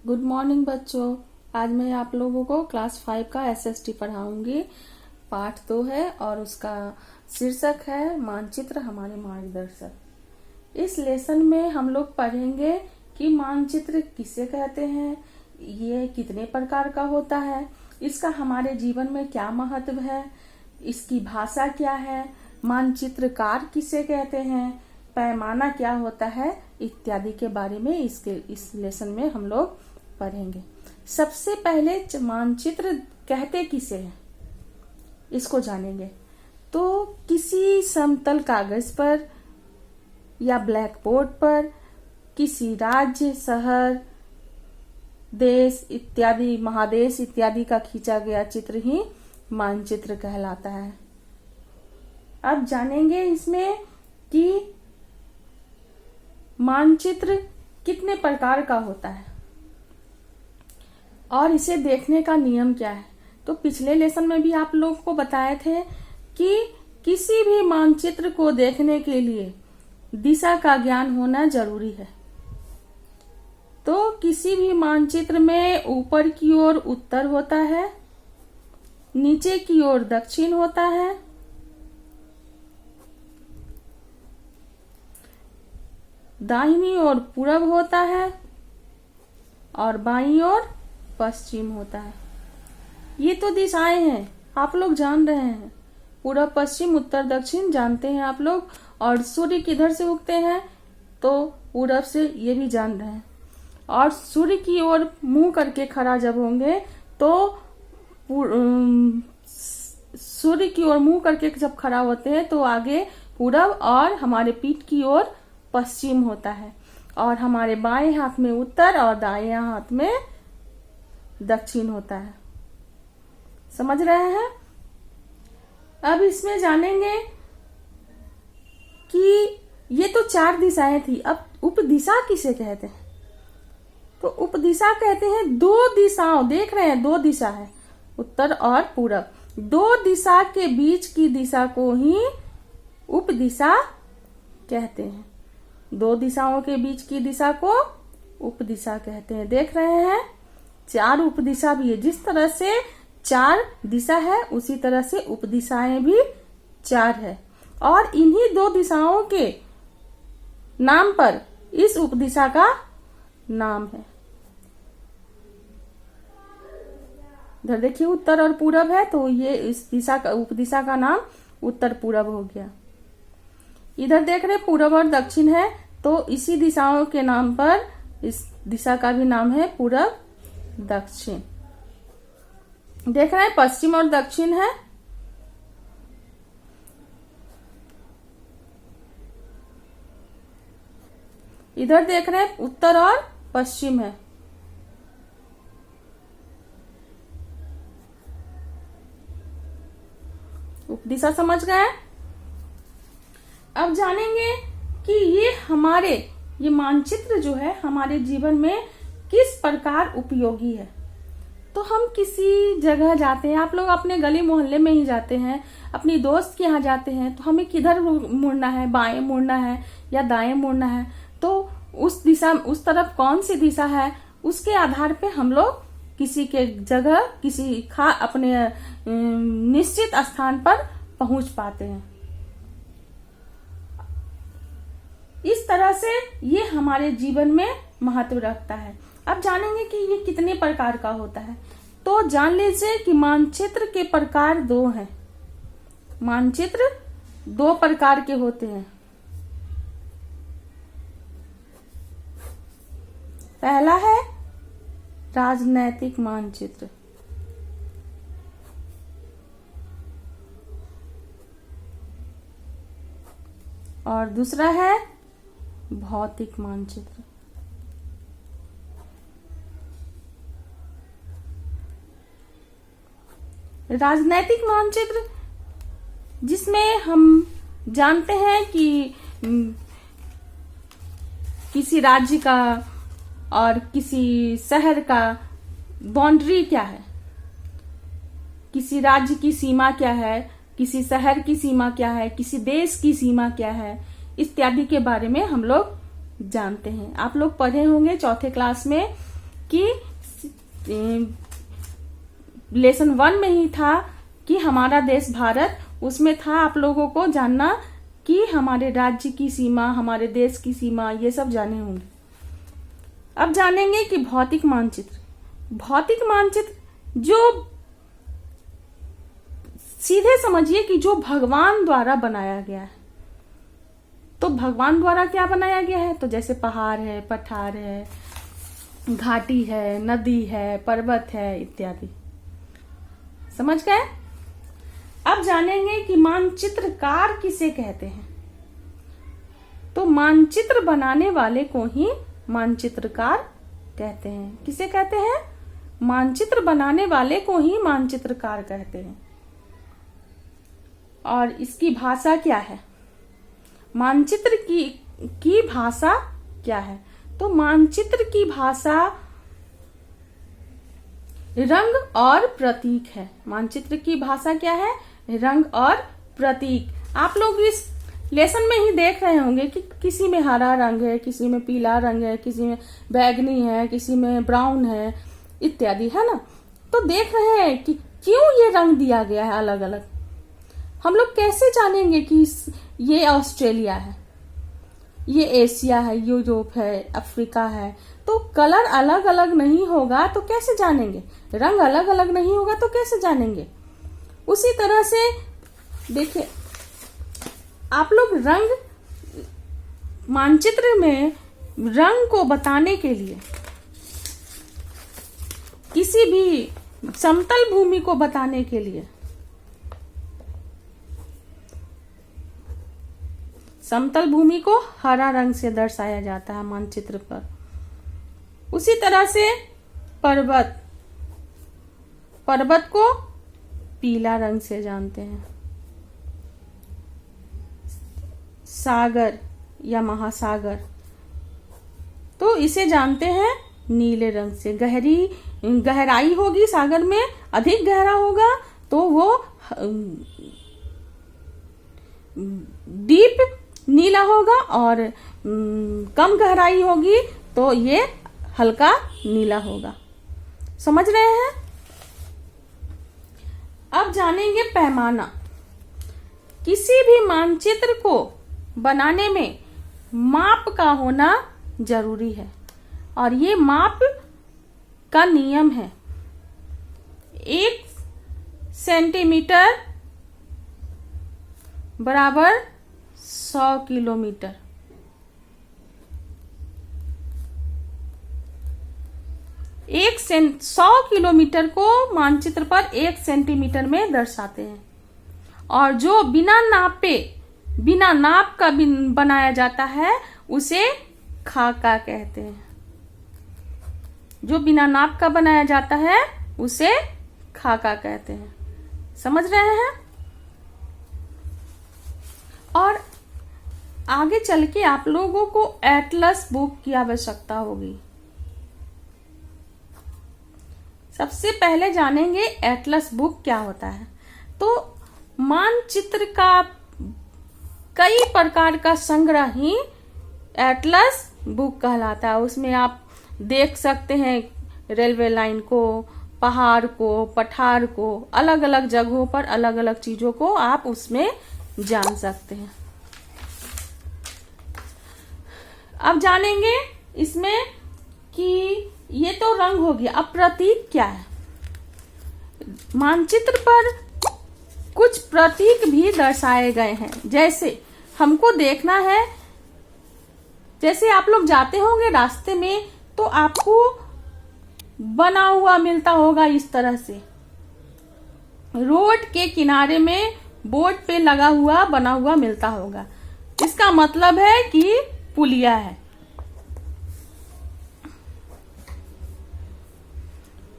Good morning बच्चों। आज मैं आप लोगों को क्लास 5 का एसएसटी पढ़ाऊंगी। पाठ 2 है और उसका शीर्षक है मानचित्र हमारे मार्गदर्शक। इस लेसन में हम लोग पढ़ेंगे कि मानचित्र किसे कहते हैं, ये कितने प्रकार का होता है, इसका हमारे जीवन में क्या महत्व है, इसकी भाषा क्या है, मानचित्रकार किसे कहते हैं, पैमाना क्या होता है इत्यादि के बारे में इस लेसन में हम लोग पढ़ेंगे। सबसे पहले मानचित्र कहते किसे हैं इसको जानेंगे। तो किसी समतल कागज पर या ब्लैक बोर्ड पर किसी राज्य, शहर, देश इत्यादि, महादेश इत्यादि का खींचा गया चित्र ही मानचित्र कहलाता है। अब जानेंगे इसमें कि मानचित्र कितने प्रकार का होता है और इसे देखने का नियम क्या है। तो पिछले लेसन में भी आप लोगों को बताए थे कि किसी भी मानचित्र को देखने के लिए दिशा का ज्ञान होना जरूरी है। तो किसी भी मानचित्र में ऊपर की ओर उत्तर होता है, नीचे की ओर दक्षिण होता है, दाहिनी ओर पूरब होता है और बाईं ओर पश्चिम होता है। ये तो दिशाएं हैं, आप लोग जान रहे हैं। पूरब, पश्चिम, उत्तर, दक्षिण जानते हैं आप लोग। और सूर्य किधर से उगते हैं तो पूरब से, ये भी जान रहे हैं। और सूर्य की ओर मुंह करके खड़ा जब होंगे तो सूर्य की ओर मुंह करके जब खड़ा होते हैं तो आगे पूरब और हमारे पीठ की ओर पश्चिम होता है, और हमारे बाएं हाथ में उत्तर और दाएं हाथ में दक्षिण होता है। समझ रहे हैं। अब इसमें जानेंगे कि ये तो 4 दिशाएं थी, अब उपदिशा किसे कहते हैं। तो उपदिशा कहते हैं 2 दिशाओं, देख रहे हैं 2 दिशा है, उत्तर और पूरब। 2 दिशा के बीच की दिशा को ही उपदिशा कहते हैं। 2 दिशाओं के बीच की दिशा को उपदिशा कहते हैं। देख रहे हैं 4 उपदिशा भी है। जिस तरह से 4 दिशा है उसी तरह से उपदिशाएं भी 4 है, और इन्हीं 2 दिशाओं के नाम पर इस उपदिशा का नाम है। इधर देखिए उत्तर और पूरब है, तो ये इस दिशा का, उपदिशा का नाम उत्तर पूरब हो गया। इधर देख रहे पूरब और दक्षिण है, तो इसी दिशाओं के नाम पर इस दिशा का भी नाम है पूरब दक्षिण। देख रहे हैं पश्चिम और दक्षिण है। इधर देख रहे हैं उत्तर और पश्चिम है। उपदिशा समझ गए। अब जानेंगे कि ये मानचित्र जो है हमारे जीवन में किस प्रकार उपयोगी है। तो हम किसी जगह जाते हैं, आप लोग अपने गली मोहल्ले में ही जाते हैं, अपनी दोस्त के यहाँ जाते हैं, तो हमें किधर मुड़ना है, बाएं मुड़ना है या दाएं मुड़ना है, तो उस तरफ कौन सी दिशा है उसके आधार पे हम लोग किसी के जगह, अपने निश्चित स्थान पर पहुंच पाते हैं। इस तरह से ये हमारे जीवन में महत्व रखता है। अब जानेंगे कि ये कितने प्रकार का होता है। तो जान लीजिए कि मानचित्र के प्रकार 2 हैं। मानचित्र 2 प्रकार के होते हैं। पहला है राजनैतिक मानचित्र, और दूसरा है भौतिक मानचित्र। राजनैतिक मानचित्र जिसमें हम जानते हैं कि किसी राज्य का और किसी शहर का बाउंड्री क्या है, किसी राज्य की सीमा क्या है, किसी शहर की सीमा क्या है, किसी देश की सीमा क्या है, इत्यादि के बारे में हम लोग जानते हैं। आप लोग पढ़े होंगे 4थे क्लास में कि लेसन 1 में ही था कि हमारा देश भारत, उसमें था आप लोगों को जानना कि हमारे राज्य की सीमा, हमारे देश की सीमा, ये सब जाने होंगे। अब जानेंगे कि भौतिक मानचित्र। भौतिक मानचित्र जो सीधे समझिए कि जो भगवान द्वारा बनाया गया है। तो भगवान द्वारा क्या बनाया गया है? तो जैसे पहाड़ है, पठार है, घाटी है, नदी है, पर्वत है इत्यादि। समझ गए? अब जानेंगे कि मानचित्रकार किसे कहते हैं। तो मानचित्र बनाने वाले को ही मानचित्रकार कहते हैं। किसे कहते हैं? मानचित्र बनाने वाले को ही मानचित्रकार कहते हैं। और इसकी भाषा क्या है? मानचित्र की भाषा क्या है? तो मानचित्र की भाषा रंग और प्रतीक है। मानचित्र की भाषा क्या है? रंग और प्रतीक। आप लोग इस लेसन में ही देख रहे होंगे कि किसी में हरा रंग है, किसी में पीला रंग है, किसी में बैगनी है, किसी में ब्राउन है इत्यादि, है ना। तो देख रहे हैं कि क्यों ये रंग दिया गया है अलग अलग। हम लोग कैसे जानेंगे कि ये ऑस्ट्रेलिया है, ये एशिया है, यूरोप है, अफ्रीका है। तो कलर अलग अलग नहीं होगा तो कैसे जानेंगे? रंग अलग अलग नहीं होगा तो कैसे जानेंगे? उसी तरह से देखिए, आप लोग रंग, मानचित्र में रंग को बताने के लिए, किसी भी समतल भूमि को बताने के लिए, समतल भूमि को हरा रंग से दर्शाया जाता है मानचित्र पर। उसी तरह से पर्वत को पीला रंग से जानते हैं। सागर या महासागर, तो इसे जानते हैं नीले रंग से। गहराई होगी सागर में, अधिक गहरा होगा तो वो डीप नीला होगा, और कम गहराई होगी तो ये हल्का नीला होगा। समझ रहे हैं? अब जानेंगे पैमाना। किसी भी मानचित्र को बनाने में माप का होना जरूरी है, और ये माप का नियम है 1 सेंटीमीटर बराबर 100 किलोमीटर। 100 किलोमीटर को मानचित्र पर 1 सेंटीमीटर में दर्शाते हैं। और जो बिना नाप का बनाया जाता है उसे खाका कहते हैं। जो बिना नाप का बनाया जाता है उसे खाका कहते हैं। समझ रहे हैं? और आगे चल के आप लोगों को एटलस बुक की आवश्यकता होगी। सबसे पहले जानेंगे एटलस बुक क्या होता है। तो मानचित्र का कई प्रकार का संग्रह ही एटलस बुक कहलाता है। उसमें आप देख सकते हैं रेलवे लाइन को, पहाड़ को, पठार को, अलग अलग जगहों पर अलग अलग चीजों को आप उसमें जान सकते हैं। अब जानेंगे इसमें कि ये तो रंग हो गया। अब प्रतीक क्या है? मानचित्र पर कुछ प्रतीक भी दर्शाए गए हैं। जैसे हमको देखना है, जैसे आप लोग जाते होंगे रास्ते में तो आपको बना हुआ मिलता होगा इस तरह से, रोड के किनारे में बोर्ड पे लगा हुआ बना हुआ मिलता होगा। इसका मतलब है कि पुलिया है।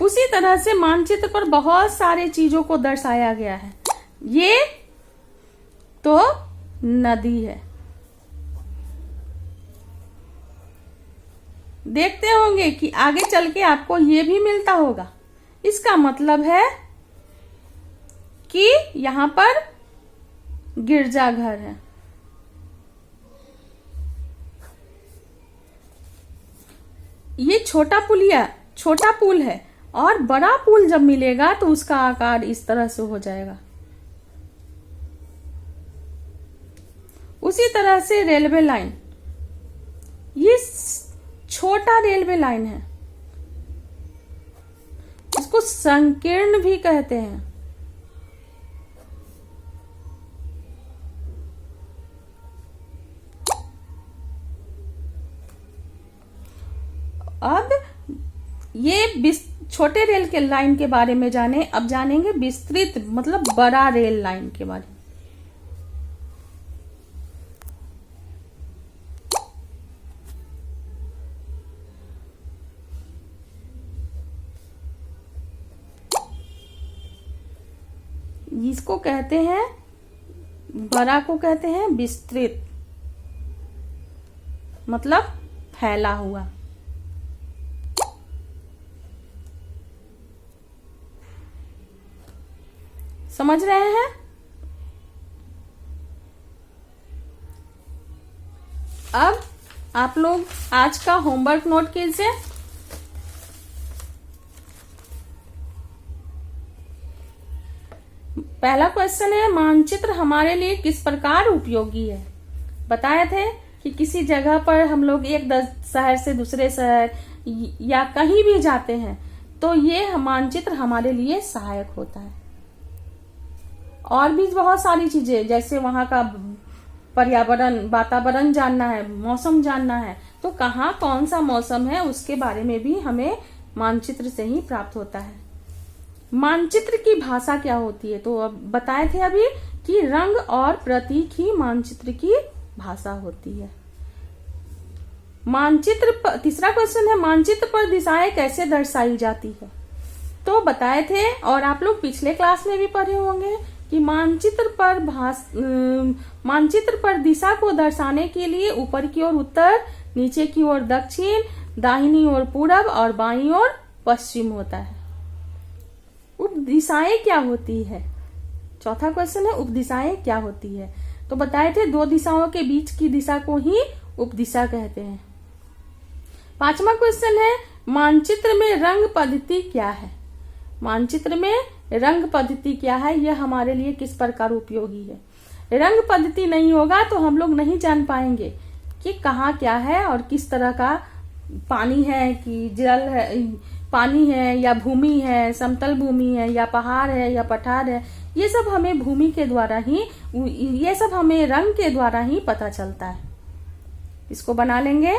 उसी तरह से मानचित्र पर बहुत सारे चीजों को दर्शाया गया है। ये तो नदी है। देखते होंगे कि आगे चल के आपको ये भी मिलता होगा। इसका मतलब है कि यहां पर गिरजाघर है। ये छोटा पुलिया, छोटा पुल है और बड़ा पुल जब मिलेगा तो उसका आकार इस तरह से हो जाएगा। उसी तरह से रेलवे लाइन, ये छोटा रेलवे लाइन है, इसको संकीर्ण भी कहते हैं। अब ये छोटे रेल के लाइन के बारे में जाने, अब जानेंगे विस्तृत मतलब बड़ा रेल लाइन के बारे में। इसको कहते हैं, बड़ा को कहते हैं विस्तृत, मतलब फैला हुआ। समझ रहे हैं? अब आप लोग आज का होमवर्क नोट कीजिए। पहला क्वेश्चन है, मानचित्र हमारे लिए किस प्रकार उपयोगी है। बताए थे कि किसी जगह पर हम लोग एक शहर से दूसरे शहर या कहीं भी जाते हैं तो ये मानचित्र हमारे लिए सहायक होता है। और भी बहुत सारी चीजें, जैसे वहां का पर्यावरण, वातावरण जानना है, मौसम जानना है, तो कहाँ कौन सा मौसम है उसके बारे में भी हमें मानचित्र से ही प्राप्त होता है। मानचित्र की भाषा क्या होती है, तो अब बताए थे अभी कि रंग और प्रतीक ही मानचित्र की भाषा होती है। मानचित्र तीसरा क्वेश्चन है, मानचित्र पर दिशाएं कैसे दर्शाई जाती है। तो बताए थे और आप लोग पिछले क्लास में भी पढ़े होंगे कि मानचित्र पर दिशा को दर्शाने के लिए ऊपर की ओर उत्तर, नीचे की ओर दक्षिण, दाहिनी ओर पूरब और बाईं ओर पश्चिम होता है। उपदिशाएं क्या होती है। चौथा क्वेश्चन है, उपदिशाएं क्या होती है। तो बताए थे दो दिशाओं के बीच की दिशा को ही उपदिशा कहते हैं। पांचवा क्वेश्चन है, मानचित्र में रंग पद्धति क्या है। मानचित्र में रंग पद्धति क्या है, यह हमारे लिए किस प्रकार उपयोगी है। रंग पद्धति नहीं होगा तो हम लोग नहीं जान पाएंगे कि कहाँ क्या है और किस तरह का पानी है, कि जल है, पानी है या भूमि है, समतल भूमि है या पहाड़ है या पठार है। ये सब हमें भूमि के द्वारा ही, ये सब हमें रंग के द्वारा ही पता चलता है। इसको बना लेंगे।